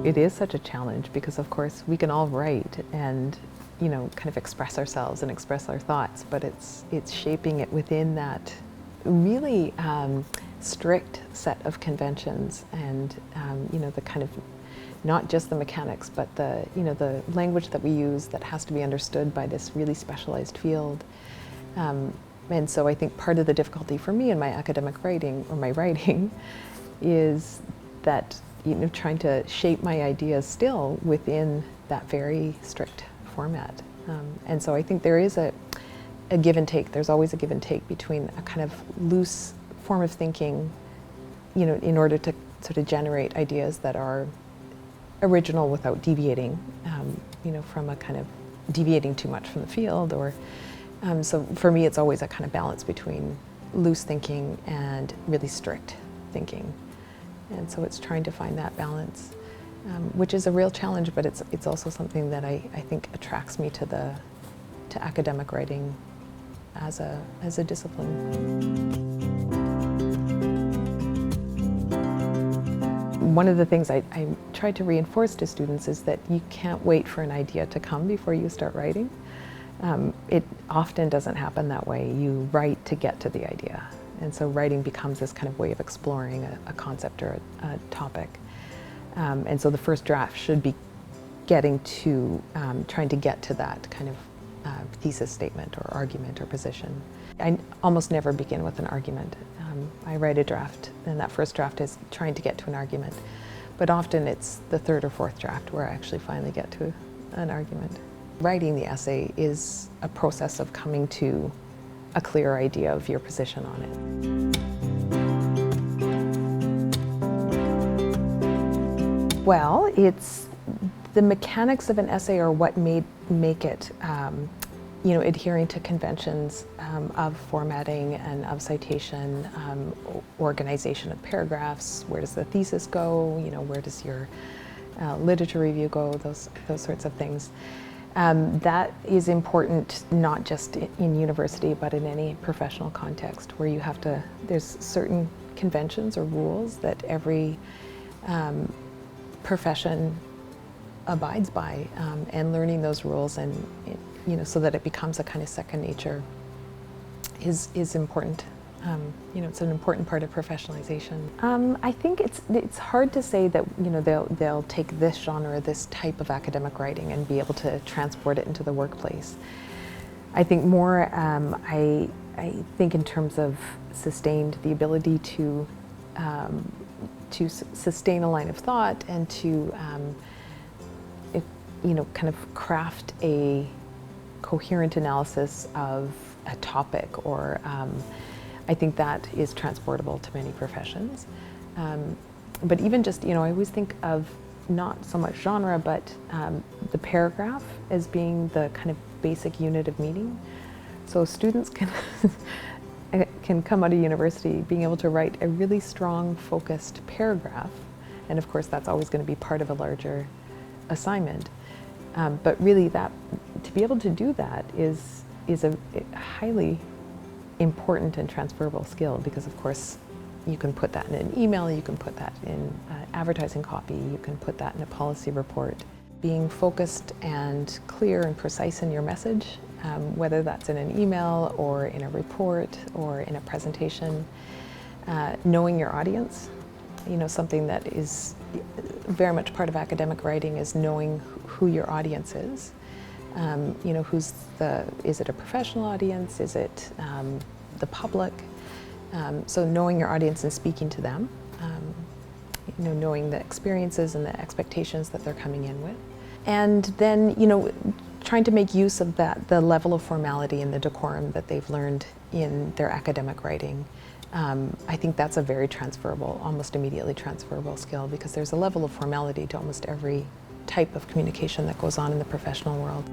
It is such a challenge because, of course, we can all write and, kind of express ourselves and express our thoughts, but it's shaping it within that really strict set of conventions and, the kind of, not just the mechanics, but the language that we use that has to be understood by this really specialized field. And so I think part of the difficulty for me in my academic writing, or my writing, is that trying to shape my ideas still within that very strict format. And so I think there is a give and take. There's always a give and take between a kind of loose form of thinking, in order to sort of generate ideas that are original without deviating, from a kind of deviating too much from the field. Or so for me, it's always a kind of balance between loose thinking and really strict thinking. And so it's trying to find that balance, which is a real challenge, but it's also something that I think attracts me to academic writing as a discipline. One of the things I try to reinforce to students is that you can't wait for an idea to come before you start writing. It often doesn't happen that way. You write to get to the idea. And so writing becomes this kind of way of exploring a concept or a topic. And so the first draft should be getting to, trying to get to that kind of thesis statement or argument or position. I almost never begin with an argument. I write a draft, and that first draft is trying to get to an argument. But often it's the third or fourth draft where I actually finally get to an argument. Writing the essay is a process of coming to a clear idea of your position on it. Well, it's the mechanics of an essay are what make it, adhering to conventions of formatting and of citation, organization of paragraphs. Where does the thesis go? Where does your literature review go? Those sorts of things. That is important not just in university, but in any professional context where you have to, there's certain conventions or rules that every profession abides by, and learning those rules and, so that it becomes a kind of second nature is important. It's an important part of professionalization. I think it's hard to say that they'll take this genre, this type of academic writing, and be able to transport it into the workplace. I think more. I think in terms of sustained, the ability to sustain a line of thought and to kind of craft a coherent analysis of a topic or. I think that is transportable to many professions. But even just, I always think of not so much genre, but the paragraph as being the kind of basic unit of meaning. So students can come out of university being able to write a really strong, focused paragraph. And of course, that's always going to be part of a larger assignment. But really, to be able to do that is a highly important and transferable skill, because of course you can put that in an email, you can put that in advertising copy, you can put that in a policy report. Being focused and clear and precise in your message, whether that's in an email or in a report or in a presentation, knowing your audience, something that is very much part of academic writing is knowing who your audience is. Is it a professional audience? Is it the public? So knowing your audience and speaking to them, knowing the experiences and the expectations that they're coming in with. And then, trying to make use of the level of formality and the decorum that they've learned in their academic writing. I think that's a very transferable, almost immediately transferable skill, because there's a level of formality to almost every type of communication that goes on in the professional world.